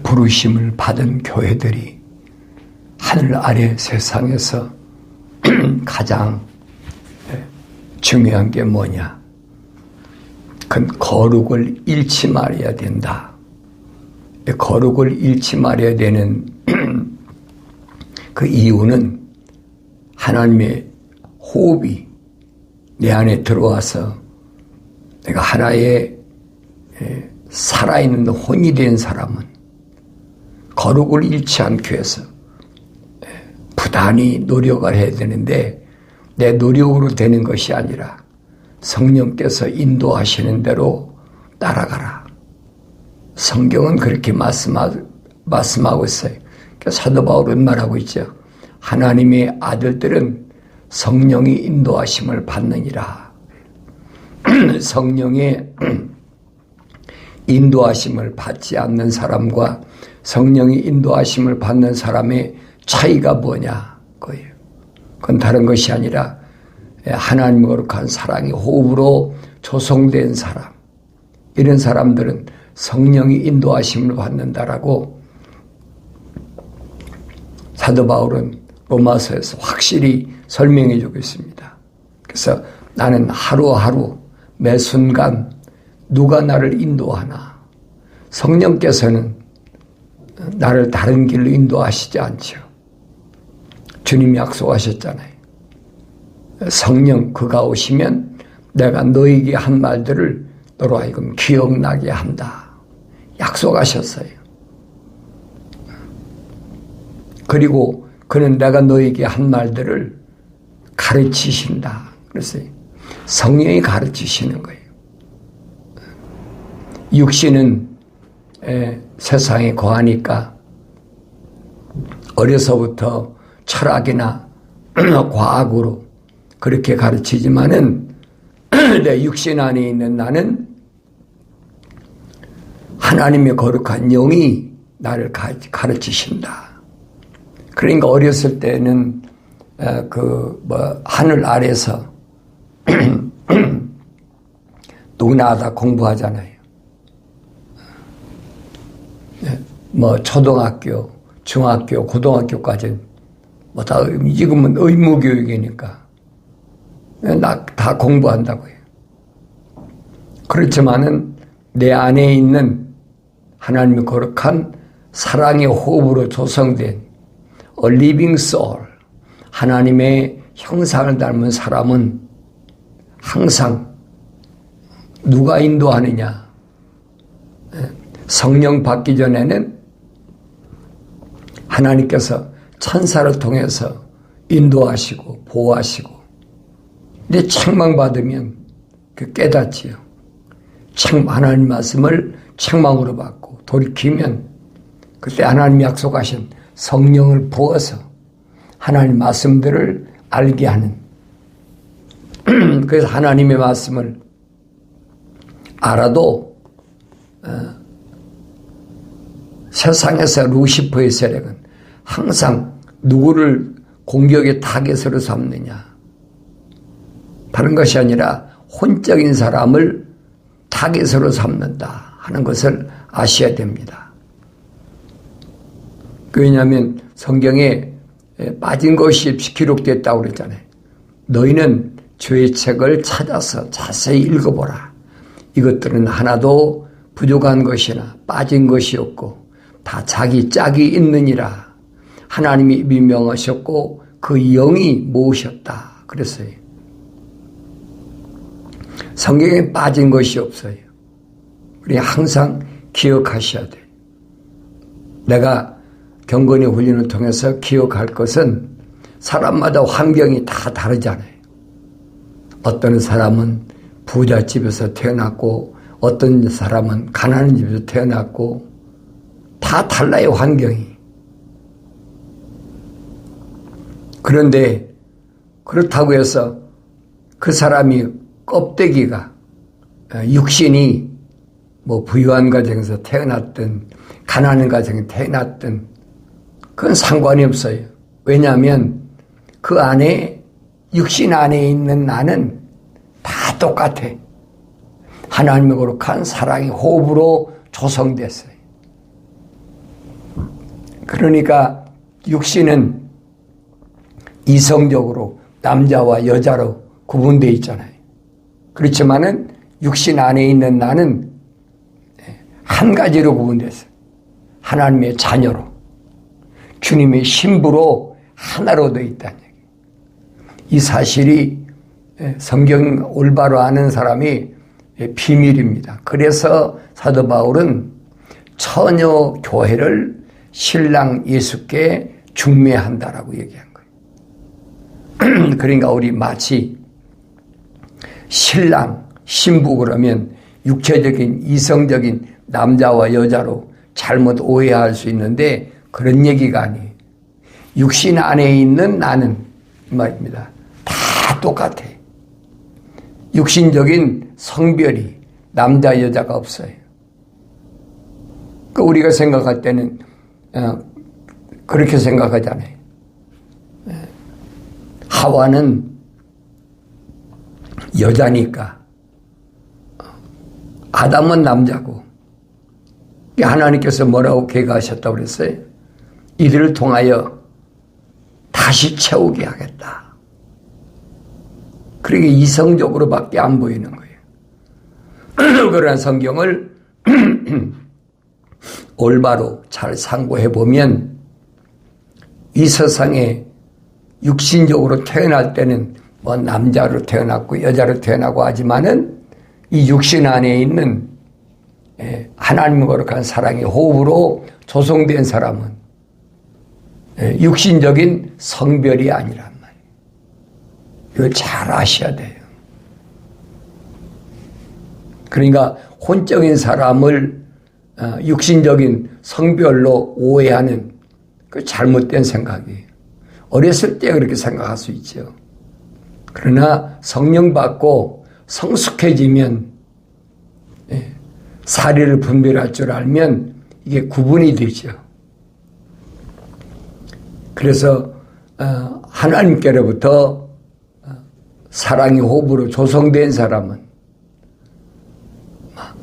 부르심을 받은 교회들이 하늘 아래 세상에서 가장 중요한 게 뭐냐? 그건 거룩을 잃지 말아야 된다. 거룩을 잃지 말아야 되는 그 이유는 하나님의 호흡이 내 안에 들어와서 내가 하나의 살아있는 혼이 된 사람은 거룩을 잃지 않기 위해서 부단히 노력을 해야 되는데 내 노력으로 되는 것이 아니라 성령께서 인도하시는 대로 따라가라. 성경은 그렇게 말씀하고 있어요. 사도 바울은 말하고 있죠. 하나님의 아들들은 성령의 인도하심을 받느니라. 성령의 인도하심을 받지 않는 사람과 성령의 인도하심을 받는 사람의 차이가 뭐냐? 그거예요. 그건 다른 것이 아니라 하나님 거룩한 사랑의 호흡으로 조성된 사람, 이런 사람들은 성령의 인도하심을 받는다라고 사도 바울은 로마서에서 확실히 설명해 주고 있습니다. 그래서 나는 하루하루 매 순간 누가 나를 인도하나? 성령께서는 나를 다른 길로 인도하시지 않죠. 주님이 약속하셨잖아요. 성령 그가 오시면 내가 너에게 한 말들을 너로 하여금 기억나게 한다. 약속하셨어요. 그리고 그는 내가 너에게 한 말들을 가르치신다. 그래서 성령이 가르치시는 거예요. 육신은 세상에 거하니까 어려서부터 철학이나 과학으로 그렇게 가르치지만은 내 육신 안에 있는 나는 하나님의 거룩한 영이 나를 가르치신다. 그러니까 어렸을 때는 하늘 아래서 누구나 다 공부하잖아요. 초등학교, 중학교, 고등학교까지는 지금은 의무교육이니까 다 공부한다고요. 그렇지만은 내 안에 있는 하나님의 거룩한 사랑의 호흡으로 조성된 A living soul, 하나님의 형상을 닮은 사람은 항상 누가 인도하느냐? 성령 받기 전에는 하나님께서 천사를 통해서 인도하시고 보호하시고, 근데 책망받으면 깨닫지요. 하나님 말씀을 책망으로 받고 돌이키면 그때 하나님이 약속하신 성령을 부어서 하나님 말씀들을 알게 하는, 그래서 하나님의 말씀을 알아도 세상에서 루시퍼의 세력은 항상 누구를 공격의 타겟으로 삼느냐? 다른 것이 아니라 혼적인 사람을 타겟으로 삼는다 하는 것을 아셔야 됩니다. 왜냐하면 성경에 빠진 것이 없이 기록됐다고 그랬잖아요. 너희는 죄의 책을 찾아서 자세히 읽어보라. 이것들은 하나도 부족한 것이나 빠진 것이 없고 다 자기 짝이 있느니라. 하나님이 명하셨고 그 영이 모으셨다 그랬어요. 성경에 빠진 것이 없어요. 우리 항상 기억하셔야 돼요. 내가 경건의 훈련을 통해서 기억할 것은 사람마다 환경이 다 다르잖아요. 어떤 사람은 부잣집에서 태어났고 어떤 사람은 가난한 집에서 태어났고 다 달라요, 환경이. 그런데 그렇다고 해서 그 사람이 껍데기가 육신이 부유한 가정에서 태어났든 가난한 가정에 태어났든 그건 상관이 없어요. 왜냐하면 그 안에 육신 안에 있는 나는 다 똑같아. 하나님의 거룩한 사랑의 호흡으로 조성됐어요. 그러니까 육신은 이성적으로 남자와 여자로 구분되어 있잖아요. 그렇지만은 육신 안에 있는 나는 한 가지로 구분됐어요. 하나님의 자녀로, 주님의 신부로 하나로 되어 있다는 얘기예요. 이 사실이 성경 올바로 아는 사람이 비밀입니다. 그래서 사도 바울은 처녀 교회를 신랑 예수께 중매한다라고 얘기한 거예요. 그러니까 우리 마치 신랑, 신부 그러면 육체적인 이성적인 남자와 여자로 잘못 오해할 수 있는데 그런 얘기가 아니에요. 육신 안에 있는 나는 이 말입니다. 다 똑같아. 육신적인 성별이 남자 여자가 없어요. 그 우리가 생각할 때는 그렇게 생각하잖아요. 하와는 여자니까 아담은 남자고 하나님께서 뭐라고 계획하셨다고 그랬어요? 이들을 통하여 다시 채우게 하겠다. 그러게 이성적으로밖에 안 보이는 거예요. 그러한 성경을 올바로 잘 상고해 보면 이 세상에 육신적으로 태어날 때는 뭐 남자로 태어났고 여자로 태어나고 하지만은 이 육신 안에 있는 하나님의 거룩한 사랑의 호흡으로 조성된 사람은 육신적인 성별이 아니란 말이에요. 이걸 잘 아셔야 돼요. 그러니까 혼적인 사람을 육신적인 성별로 오해하는 그 잘못된 생각이에요. 어렸을 때 그렇게 생각할 수 있죠. 그러나 성령 받고 성숙해지면 사리를 분별할 줄 알면 이게 구분이 되죠. 그래서 하나님께로부터 사랑의 호흡으로 조성된 사람은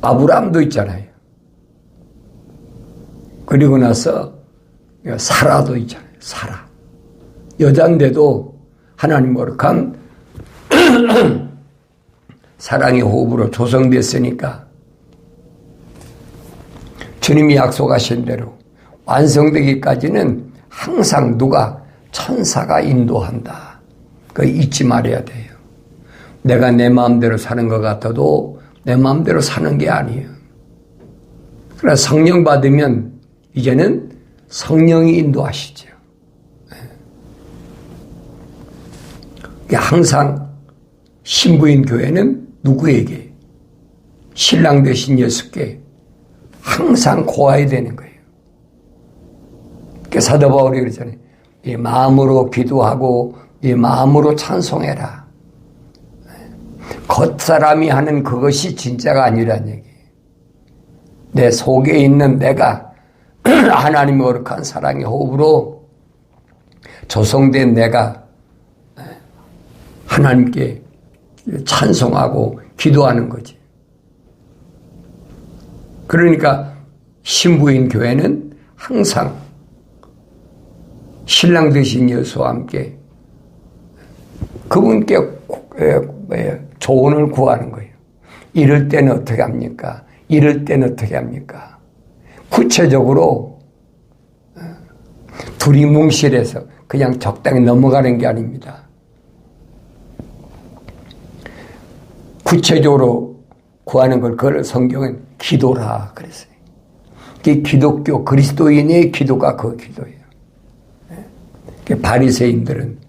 아브라함도 있잖아요. 그리고 나서 사라도 있잖아요. 사라. 여자인데도 하나님 거룩한 사랑의 호흡으로 조성됐으니까 주님이 약속하신 대로 완성되기까지는 항상 누가 천사가 인도한다. 그거 잊지 말아야 돼요. 내가 내 마음대로 사는 것 같아도 내 마음대로 사는 게 아니에요. 그래서 성령 받으면 이제는 성령이 인도하시죠. 항상 신부인 교회는 누구에게? 신랑 되신 예수께 항상 고아야 되는 거예요. 사도 바울이 그러잖아요. 네 마음으로 기도하고 네 마음으로 찬송해라. 겉사람이 하는 그것이 진짜가 아니란 얘기예요. 내 속에 있는 내가 하나님의 거룩한 사랑의 호흡으로 조성된 내가 하나님께 찬송하고 기도하는 거지. 그러니까 신부인 교회는 항상 신랑 되신 예수와 함께 그분께 조언을 구하는 거예요. 이럴 때는 어떻게 합니까? 이럴 때는 어떻게 합니까? 구체적으로 둘이 뭉실해서 그냥 적당히 넘어가는 게 아닙니다. 구체적으로 구하는 걸 그걸 성경은 기도라 그랬어요. 그 기독교 그리스도인의 기도가 그 기도예요. 바리새인들은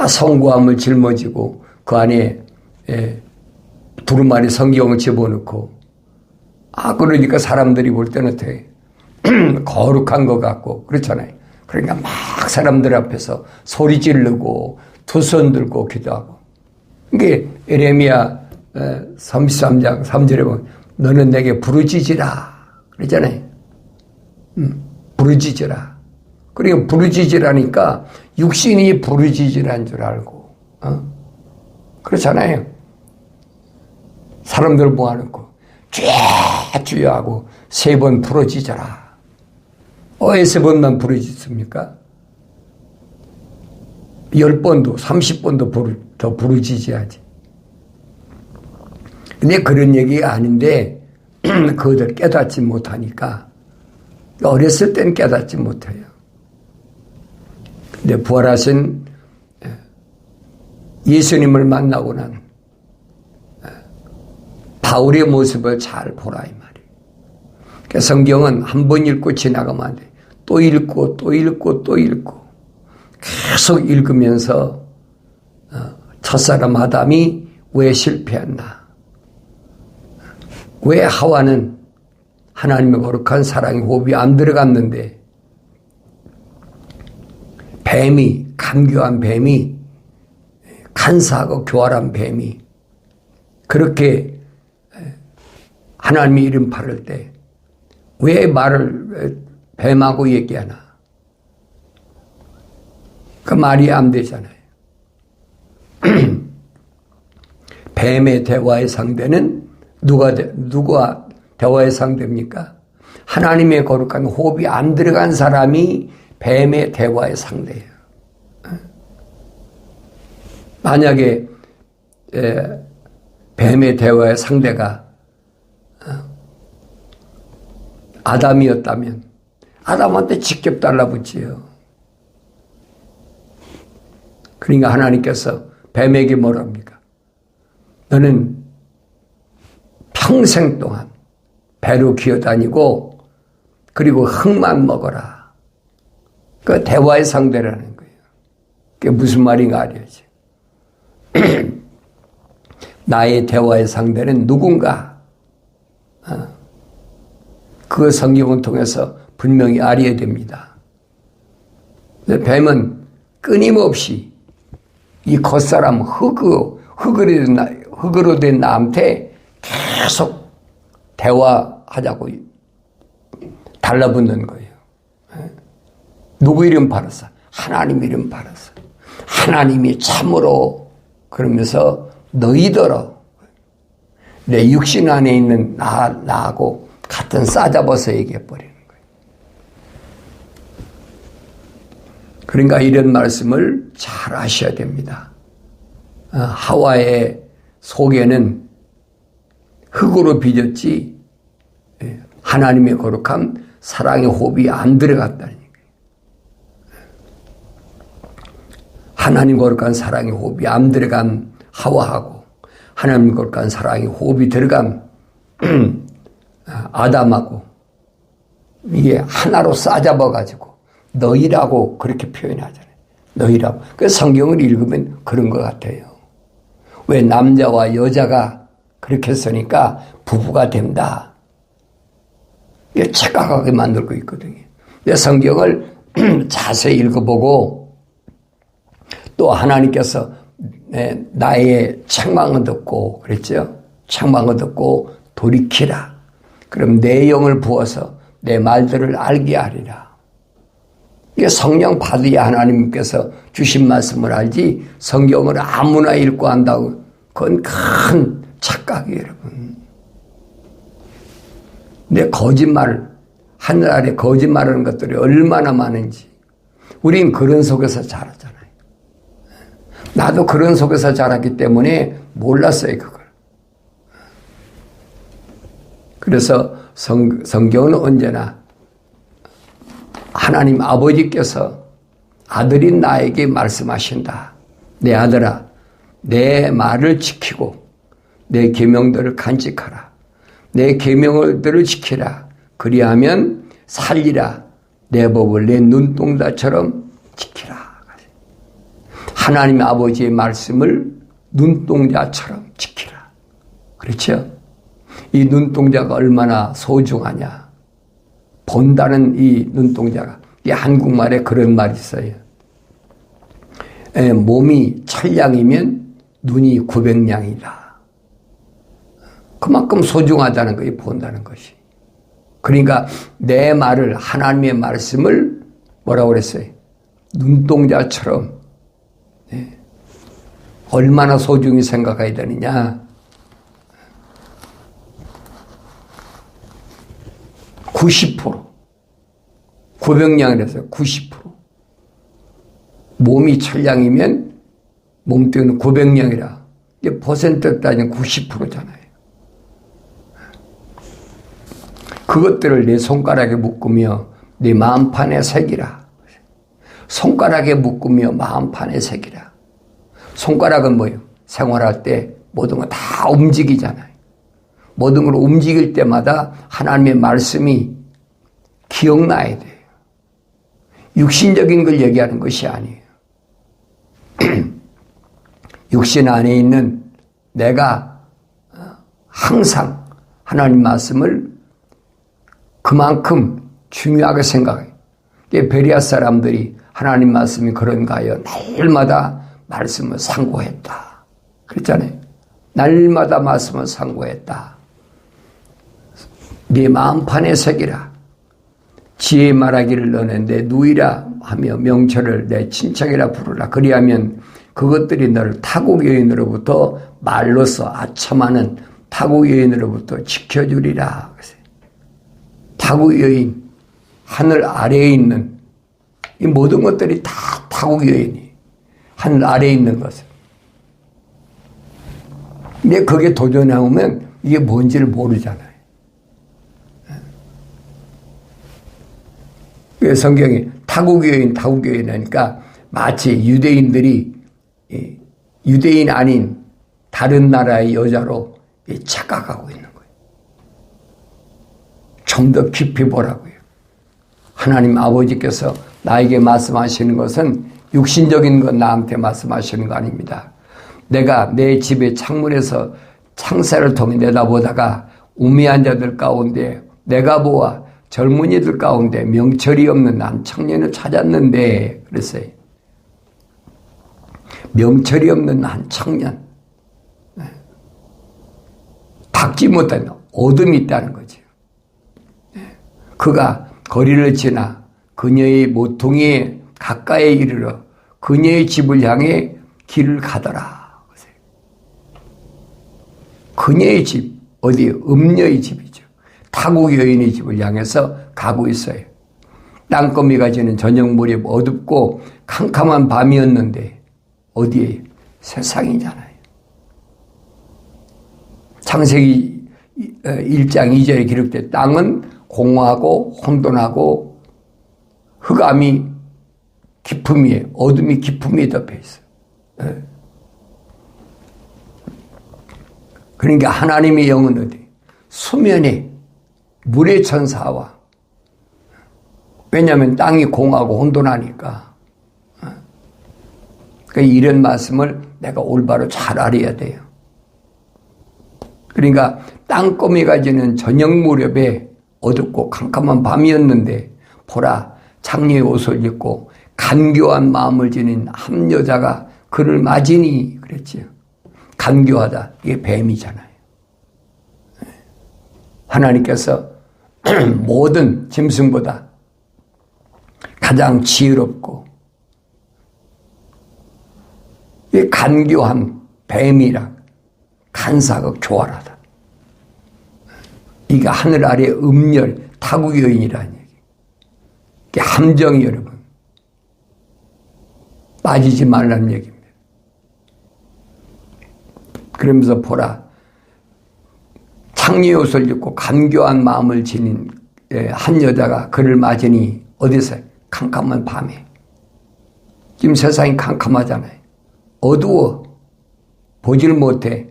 성구함을 짊어지고 그 안에 두루마리 성경을 집어넣고 그러니까 사람들이 볼 때는 되게 거룩한 것 같고 그렇잖아요. 그러니까 막 사람들 앞에서 소리 지르고 두 손 들고 기도하고. 이게 에레미야 33장 3절에 보면 너는 내게 부르짖으라 그러잖아요. 부르짖으라. 그러니까 부르짖으라니까 육신이 부르짖으란 줄 알고 그렇잖아요. 사람들 모아놓고 주여 주여 하고 3번 부르짖어라. 에세번만 부르짖습니까? 10번도 30번도 더 부르짖어야지. 근데 그런 얘기가 아닌데 그들 깨닫지 못하니까 어렸을 땐 깨닫지 못해요. 근데 부활하신 예수님을 만나고 난 바울의 모습을 잘 보라 이 말이에요. 그러니까 성경은 한 번 읽고 지나가면 안 돼. 또 읽고 또 읽고 또 읽고 계속 읽으면서 첫사람 아담이 왜 실패했나? 왜 하와는 하나님의 거룩한 사랑의 호흡이 안 들어갔는데 뱀이, 간교한 뱀이, 간사하고 교활한 뱀이 그렇게 하나님의 이름 바를 때 왜 말을 뱀하고 얘기하나? 그 말이 안 되잖아요. 뱀의 대화의 상대는 누가 대화의 상대입니까? 하나님의 거룩한 호흡이 안 들어간 사람이 뱀의 대화의 상대예요. 만약에 뱀의 대화의 상대가 아담이었다면 아담한테 직접 달라붙지요. 그러니까 하나님께서 뱀에게 뭐랍니까? 너는 평생 동안 배로 기어다니고 그리고 흙만 먹어라. 그 대화의 상대라는 거예요. 그게 무슨 말인가 알아야지. 나의 대화의 상대는 누군가? 그 성경을 통해서 분명히 알아야 됩니다. 뱀은 끊임없이 이 겉사람 흙으로 된 나한테 계속 대화하자고 달라붙는 거예요. 누구 이름 팔았어? 하나님 이름 팔았어. 하나님이 참으로 그러면서 너희더러 내 육신 안에 있는 나하고 같은 싸잡아서 얘기해버리는 거예요. 그러니까 이런 말씀을 잘 아셔야 됩니다. 하와의 속에는 흙으로 빚었지 하나님의 거룩한 사랑의 호흡이 안 들어갔다는 얘기예요. 하나님 거룩한 사랑의 호흡이 안 들어간 하와하고 하나님 거룩한 사랑의 호흡이 들어간 아담하고 이게 하나로 싸잡아가지고 너희라고 그렇게 표현하잖아요. 너희라고. 그래서 성경을 읽으면 그런 것 같아요. 왜 남자와 여자가 그렇게 쓰니까 부부가 된다. 이게 착각하게 만들고 있거든요. 근데 성경을 자세히 읽어보고 또 하나님께서 나의 책망을 듣고 그랬죠. 책망을 듣고 돌이키라. 그럼 내 영을 부어서 내 말들을 알게 하리라. 이게 성령 받아야 하나님께서 주신 말씀을 알지 성경을 아무나 읽고 한다고 그건 큰 착각이에요, 여러분. 근데 거짓말, 하늘 아래 거짓말하는 것들이 얼마나 많은지 우린 그런 속에서 자라잖아요. 나도 그런 속에서 자랐기 때문에 몰랐어요, 그걸. 그래서 성경은 언제나 하나님 아버지께서 아들인 나에게 말씀하신다. 내 아들아, 내 말을 지키고 내 계명들을 간직하라. 내 계명들을 지키라. 그리하면 살리라. 내 법을 내 눈동자처럼 지키라. 하나님 아버지의 말씀을 눈동자처럼 지키라. 그렇죠? 이 눈동자가 얼마나 소중하냐. 본다는 이 눈동자가. 이 한국말에 그런 말이 있어요. 몸이 1000냥이면 눈이 900냥이다. 그만큼 소중하다는 거예요. 본다는 것이. 그러니까 내 말을 하나님의 말씀을 뭐라고 그랬어요? 눈동자처럼 얼마나 소중히 생각해야 되느냐. 90% 고병량이라서 90%. 몸이 천량이면 몸뚱이는 고병량이라. 이게 퍼센트 따지면 90%잖아요. 그것들을 내 손가락에 묶으며 네 마음판에 새기라. 손가락에 묶으며 마음판에 새기라. 손가락은 뭐예요? 생활할 때 모든 거 다 움직이잖아요. 모든 걸 움직일 때마다 하나님의 말씀이 기억나야 돼요. 육신적인 걸 얘기하는 것이 아니에요. 육신 안에 있는 내가 항상 하나님 말씀을 그만큼 중요하게 생각해요. 베리아 사람들이 하나님 말씀이 그런가 하여 날마다 말씀을 상고했다. 그랬잖아요. 날마다 말씀을 상고했다. 네 마음판에 새기라. 지혜 말하기를 너는 내 누이라 하며 명철을 내 친척이라 부르라. 그리하면 그것들이 너를 타국 여인으로부터 말로써 아첨하는 타국 여인으로부터 지켜주리라. 타국 여인, 하늘 아래에 있는 이 모든 것들이 다 타국 여인이 하늘 아래에 있는 것을. 근데 거기에 도전해오면 이게 뭔지를 모르잖아요. 성경이 타국 여인 하니까 마치 유대인들이 유대인 아닌 다른 나라의 여자로 착각하고 있는 거예요. 좀 더 깊이 보라고요. 하나님 아버지께서 나에게 말씀하시는 것은 육신적인 것 나한테 말씀하시는 거 아닙니다. 내가 내 집의 창문에서 창살을 통해 내다보다가 우매한 자들 가운데 내가 보아 젊은이들 가운데 명철이 없는 한 청년을 찾았는데 그랬어요. 명철이 없는 한 청년. 닦지 못한 어둠이 있다는 거죠. 그가 거리를 지나 그녀의 모퉁이에 가까이 이르러 그녀의 집을 향해 길을 가더라. 그녀의 집, 어디 음녀의 집이죠. 타국 여인의 집을 향해서 가고 있어요. 땅거미가 지는 저녁 무렵 어둡고 캄캄한 밤이었는데 어디에? 세상이잖아요. 창세기 1장 2절에 기록된 땅은 공허하고 혼돈하고 흑암이 깊음 위에 어둠이 깊음 위에 덮여 있어요. 그러니까 하나님의 영은 어디? 수면에 물의 천사와 왜냐하면 땅이 공하고 혼돈하니까 그러니까 이런 말씀을 내가 올바로 잘 알아야 돼요. 그러니까 땅거미가 지는 저녁 무렵에 어둡고 캄캄한 밤이었는데 보라 장녀의 옷을 입고 간교한 마음을 지닌 한 여자가 그를 맞으니 그랬지요. 간교하다 이게 뱀이잖아요. 하나님께서 모든 짐승보다 가장 지혜롭고 이 간교한 뱀이랑 간사가 교활하다. 이게 하늘 아래 음열 타국 여인이라는 얘기. 이게 함정이 여러분 빠지지 말라는 얘기입니다. 그러면서 보라 창녀의 옷을 입고 간교한 마음을 지닌 한 여자가 그를 맞으니 어디서? 캄캄한 밤에. 지금 세상이 캄캄하잖아요. 어두워. 보질 못해.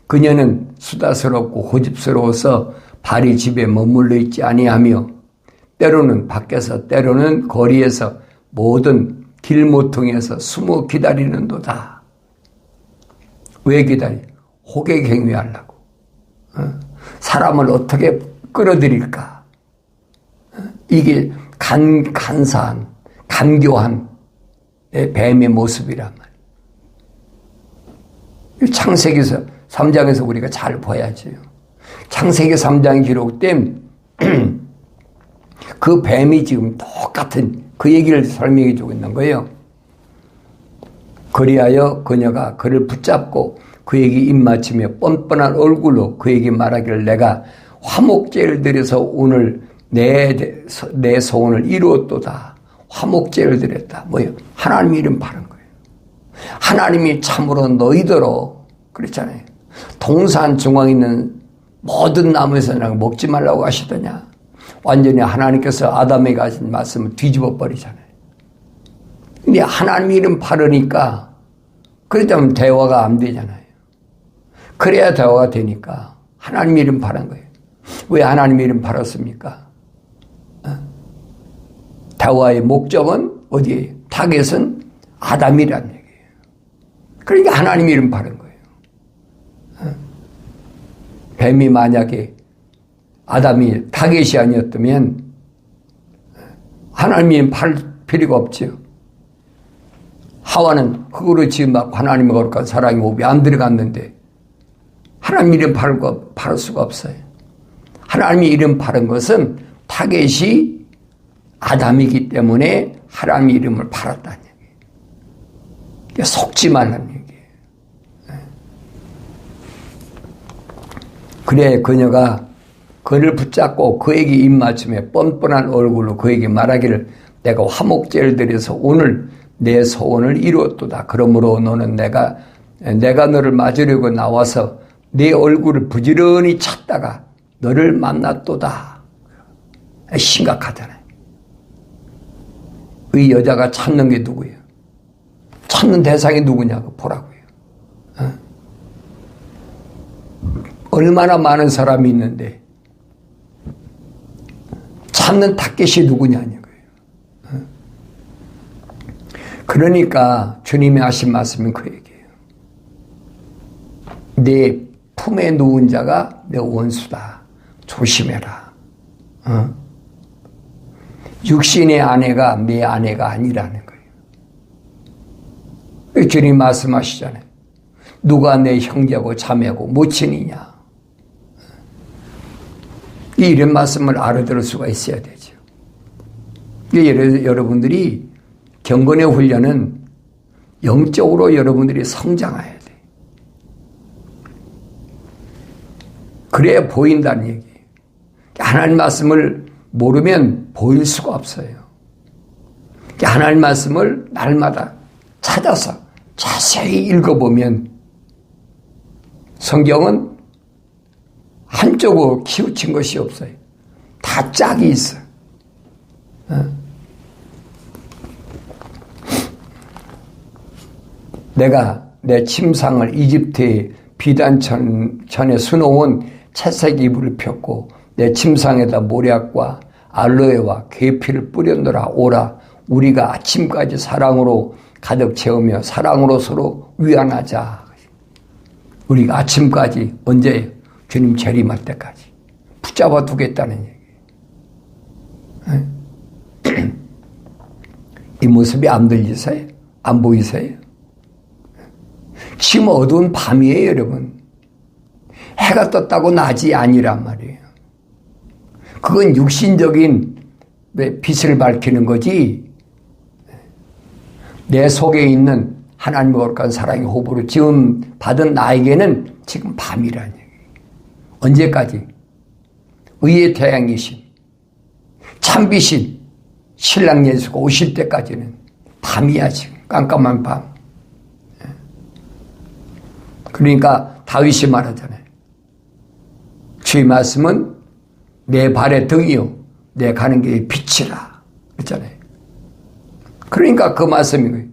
그녀는 수다스럽고 고집스러워서 발이 집에 머물러 있지 아니하며 때로는 밖에서 때로는 거리에서 모든 길모퉁이에서 숨어 기다리는도다. 왜 기다려? 호객행위하려고. 사람을 어떻게 끌어들일까? 이게 간사한, 간교한 뱀의 모습이란 말이에요. 창세기에서 3장에서 우리가 잘 봐야죠. 창세기 3장에 기록된 그 뱀이 지금 똑같은 그 얘기를 설명해 주고 있는 거예요. 그리하여 그녀가 그를 붙잡고 그에게 입맞추며 뻔뻔한 얼굴로 그에게 말하기를 내가 화목제를 드려서 오늘 내 소원을 이루었도다. 화목제를 드렸다. 뭐요? 하나님 이름 바른 거예요. 하나님이 참으로 너희더러 그랬잖아요. 동산 중앙에 있는 모든 나무에서 먹지 말라고 하시더냐. 완전히 하나님께서 아담에게 하신 말씀을 뒤집어 버리잖아요. 근데 하나님 이름 바르니까 그러자면 대화가 안 되잖아요. 그래야 대화가 되니까 하나님 이름 바른 거예요. 왜 하나님 이름 바랐습니까? 대화의 목적은 어디예요? 타겟은 아담이란 얘기예요. 그러니까 하나님 이름 바른 거예요. 뱀이 만약에 아담이 타겟이 아니었다면 하나님 이름 바를 필요가 없죠. 하와는 흙으로 지은 막 하나님의 거룩한 사랑의 호흡이 안 들어갔는데 하나님 이름 바를 수가 없어요. 하나님의 이름 바른 것은 타겟이 아담이기 때문에 하나님의 이름을 팔았다는 얘기예요. 속지 말라는 얘기예요. 그래 그녀가 그를 붙잡고 그에게 입맞춤에 뻔뻔한 얼굴로 그에게 말하기를 내가 화목제를 드려서 오늘 내 소원을 이루었도다. 그러므로 너는 내가 너를 맞으려고 나와서 내 얼굴을 부지런히 찾다가 너를 만났도다. 심각하잖아요. 이 여자가 찾는 게 누구예요? 찾는 대상이 누구냐고 보라고요. 얼마나 많은 사람이 있는데 찾는 타겟이 누구냐는 거예요. 그러니까 주님이 하신 말씀은 그 얘기예요. 내 품에 누운 자가 내 원수다. 조심해라. 육신의 아내가 내 아내가 아니라는 거예요. 주님 말씀하시잖아요. 누가 내 형제고 자매고 모친이냐. 이런 말씀을 알아들을 수가 있어야 되죠. 여러분들이 경건의 훈련은 영적으로 여러분들이 성장해야 돼. 그래야 보인다는 얘기예요. 하나님 말씀을 모르면 보일 수가 없어요. 하나님 말씀을 날마다 찾아서 자세히 읽어보면 성경은 한쪽으로 치우친 것이 없어요. 다 짝이 있어. 내가 내 침상을 이집트의 비단천에 수놓은 채색 이불을 폈고 내 침상에다 모략과 알로에와 계피를 뿌렸노라. 오라 우리가 아침까지 사랑으로 가득 채우며 사랑으로 서로 위안하자. 우리가 아침까지 언제예요? 주님 재림할 때까지 붙잡아 두겠다는 얘기예요. 이 모습이 안 들리세요? 안 보이세요? 지금 어두운 밤이에요, 여러분. 해가 떴다고 낮이 아니란 말이에요. 그건 육신적인 빛을 밝히는 거지. 내 속에 있는 하나님의 거룩한 사랑의 호흡으로 지금 받은 나에게는 지금 밤이라는 얘기예요. 언제까지? 의의 태양이신 참비신 신랑 예수가 오실 때까지는 밤이야. 지금 깜깜한 밤. 그러니까 다윗이 말하잖아요. 주의 말씀은 내 발의 등이요 내 가는 길의 빛이라 그랬잖아요. 그러니까 그 말씀이 거예요.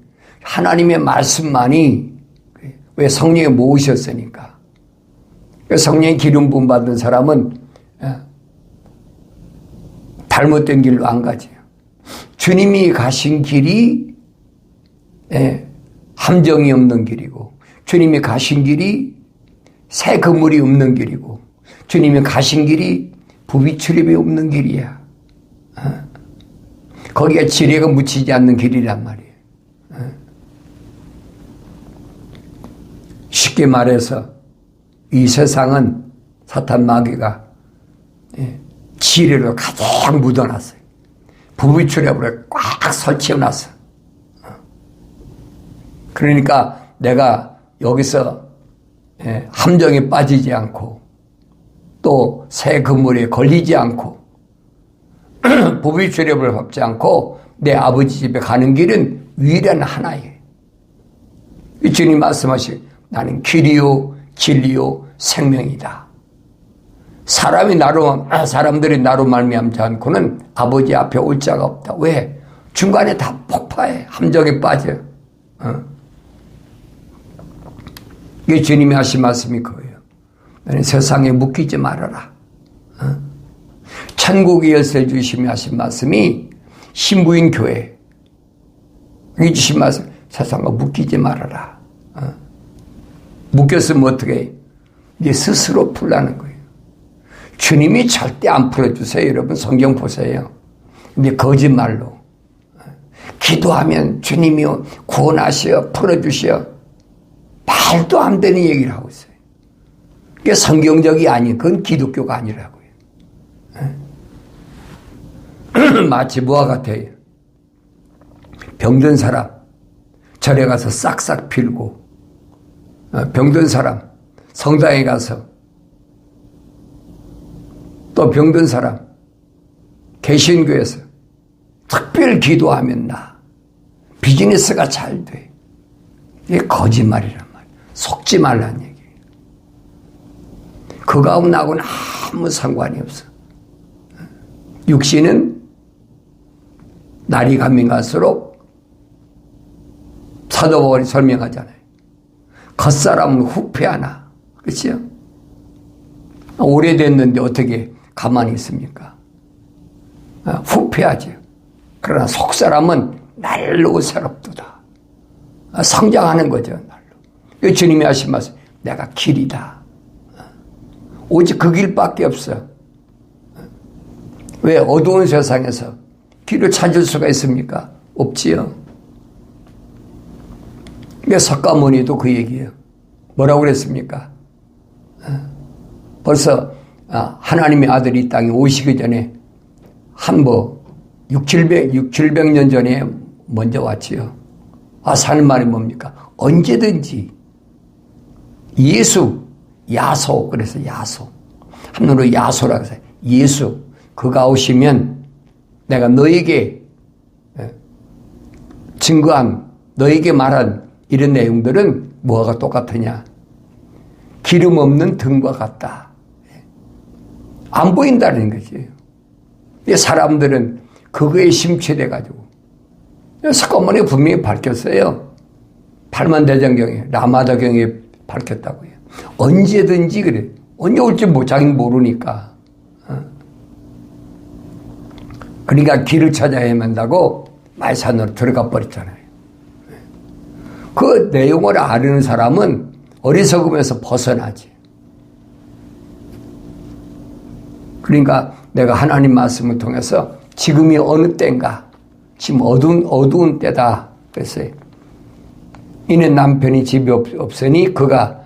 하나님의 말씀만이 왜 성령에 모으셨으니까. 성령의 기름 부음 받은 사람은 잘못된 길로 안 가죠. 주님이 가신 길이 함정이 없는 길이고 주님이 가신 길이 새 그물이 없는 길이고 주님이 가신 길이 부비출입이 없는 길이야. 거기에 지뢰가 묻히지 않는 길이란 말이에요. 쉽게 말해서 이 세상은 사탄 마귀가 지뢰로 가득 묻어놨어요. 부비출입으로 꽉 설치해놨어. 그러니까 내가 여기서 함정에 빠지지 않고 또 새 그물에 걸리지 않고 부비 출입을 밟지 않고 내 아버지 집에 가는 길은 유일한 하나예요. 주님 말씀하신 나는 길이요 진리요 생명이다. 사람들이 나로 말미암지 않고는 아버지 앞에 올 자가 없다. 왜? 중간에 다 폭파해. 함정에 빠져. 이게 주님이 하신 말씀이 그거예요. 너는 세상에 묶이지 말아라. 천국의 열쇠를 주시며 하신 말씀이 신부인 교회. 이 주신 말씀, 세상과 묶이지 말아라. 묶였으면 어떻게 해? 네 스스로 풀라는 거예요. 주님이 절대 안 풀어주세요. 여러분 성경 보세요. 근데 거짓말로 기도하면 주님이 구원하시어 풀어주시어 말도 안 되는 얘기를 하고 있어요. 그게 성경적이 아닌 그건 기독교가 아니라고요. 마치 뭐와 같아요. 병든 사람 절에 가서 싹싹 빌고 병든 사람 성당에 가서 또 병든 사람 개신교에서 특별 기도하면 비즈니스가 잘 돼. 이게 거짓말이란 말이야. 속지 말란 얘기예요. 그거하고 나하고는 아무 상관이 없어. 육신은 날이 가면 갈수록 사도 바울이 설명하잖아요. 겉사람은 후패하나. 그렇죠? 오래됐는데 어떻게 가만히 있습니까? 후패하죠. 그러나 속사람은 날로 새롭도다. 성장하는 거죠. 날로. 주님이 하신 말씀, 내가 길이다. 오직 그 길밖에 없어. 왜 어두운 세상에서 길을 찾을 수가 있습니까? 없지요. 석가모니도 그 얘기예요. 뭐라고 그랬습니까? 벌써 하나님의 아들이 이 땅에 오시기 전에 700년 전에 먼저 왔지요. 사는 말이 뭡니까? 언제든지 예수, 야소, 그래서 야소. 한문으로 야소라고 해서 예수, 그가 오시면 내가 너에게 증거한, 너에게 말한 이런 내용들은 뭐가 똑같으냐? 기름 없는 등과 같다. 안 보인다는 거지. 사람들은 그거에 심취돼가지고 석가모니가 분명히 밝혔어요. 팔만대장경에 라마다경에 밝혔다고요. 언제든지 그래. 언제 올지 자기는 모르니까. 그러니까 길을 찾아 헤맨다고 말산으로 들어가 버렸잖아요. 그 내용을 아는 사람은 어리석음에서 벗어나지. 그러니까 내가 하나님 말씀을 통해서 지금이 어느 때인가, 지금 어두운 때다 그랬어요. 이는 남편이 집이 없으니 그가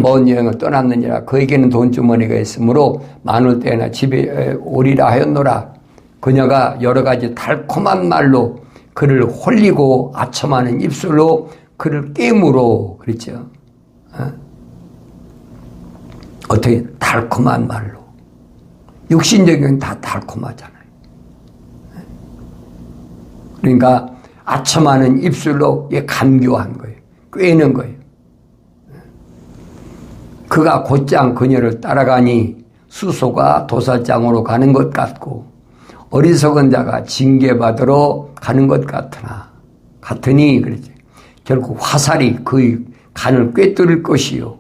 먼 여행을 떠났느니라. 그에게는 돈주머니가 있으므로 많을 때나 집에 오리라 하였노라. 그녀가 여러 가지 달콤한 말로 그를 홀리고 아첨하는 입술로 그를 깨물어. 그랬죠. 어떻게 달콤한 말로. 육신적인 건 다 달콤하잖아요. 그러니까 아첨하는 입술로 감교한 거예요. 꿰는 거예요. 그가 곧장 그녀를 따라가니 수소가 도살장으로 가는 것 같고 어리석은 자가 징계받으러 가는 것 같으니 그러지. 결국 화살이 그의 간을 꿰뚫을 것이요.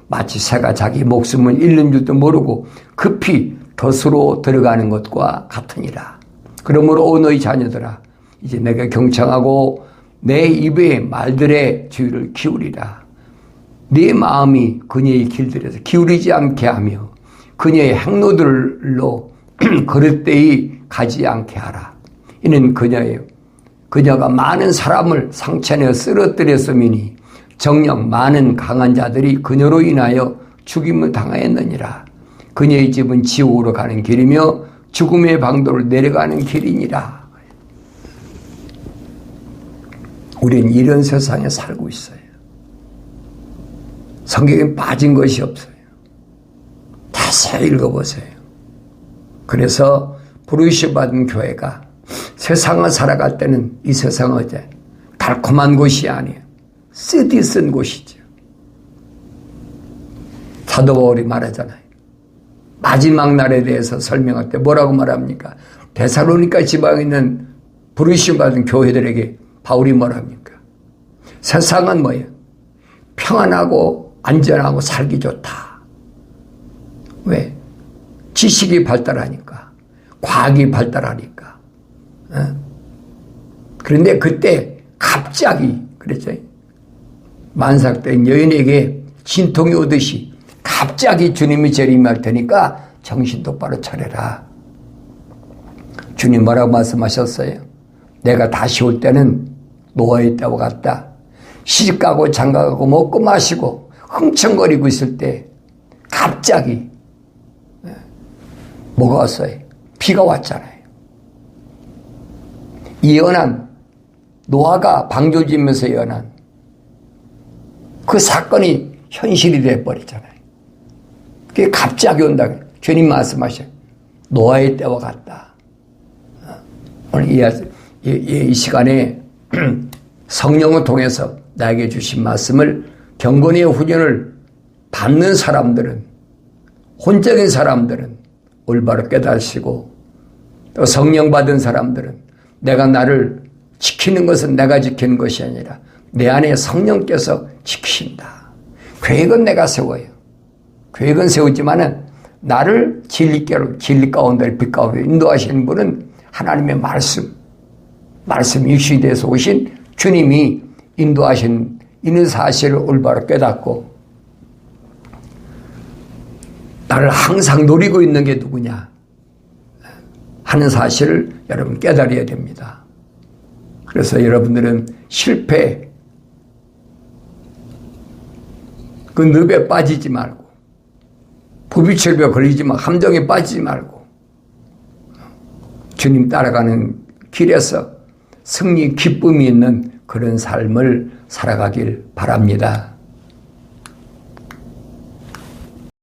마치 새가 자기 목숨을 잃는 줄도 모르고 급히 덫으로 들어가는 것과 같으니라. 그러므로 오 너희 자녀들아 이제 내가 경청하고 내 입의 말들의 주의를 기울이라. 네 마음이 그녀의 길들에서 기울이지 않게 하며 그녀의 행로들로 그릇되이 가지 않게 하라. 이는 그녀가 많은 사람을 상처내어 쓰러뜨렸음이니 정녕 많은 강한 자들이 그녀로 인하여 죽임을 당하였느니라. 그녀의 집은 지옥으로 가는 길이며 죽음의 방도를 내려가는 길이니라. 우리는 이런 세상에 살고 있어요. 성경에 빠진 것이 없어요. 자세히 읽어보세요. 그래서 부르심 받은 교회가 세상을 살아갈 때는 이 세상은 어제 달콤한 곳이 아니에요. 쓰디쓴 곳이죠. 사도 바울이 말하잖아요. 마지막 날에 대해서 설명할 때 뭐라고 말합니까? 데살로니가 지방에 있는 부르심 받은 교회들에게 바울이 뭐랍니까? 세상은 뭐예요? 평안하고 안전하고 살기 좋다. 왜? 지식이 발달하니까, 과학이 발달하니까. 그런데 그때 갑자기 그랬죠. 만삭된 여인에게 진통이 오듯이 갑자기 주님이 재림할 테니까 정신 똑바로 차려라. 주님 뭐라고 말씀하셨어요? 내가 다시 올 때는 노아의 때와 같다. 시집가고 장가가고 먹고 마시고 흥청거리고 있을 때 갑자기 뭐가 왔어요? 비가 왔잖아요. 예언한 노아가 방주 지면서 예언한 그 사건이 현실이 돼버리잖아요. 그게 갑자기 온다. 주님 말씀하셔요. 노아의 때와 같다. 오늘 이 시간에 성령을 통해서 나에게 주신 말씀을 경건의 훈련을 받는 사람들은, 혼적인 사람들은 올바로 깨닫시고, 또 성령 받은 사람들은 내가 나를 지키는 것은 내가 지키는 것이 아니라 내 안에 성령께서 지키신다. 계획은 내가 세워요. 계획은 세우지만은 나를 진리 가운데 빛 가운데 인도하시는 분은 하나님의 말씀 육신이 돼서 오신 주님이 인도하신 이는 사실을 올바로 깨닫고 나를 항상 노리고 있는 게 누구냐 하는 사실을 여러분 깨달아야 됩니다. 그래서 여러분들은 실패 그 늪에 빠지지 말고 부비철비에 걸리지 말고 함정에 빠지지 말고 주님 따라가는 길에서 승리 기쁨이 있는 그런 삶을 살아가길 바랍니다.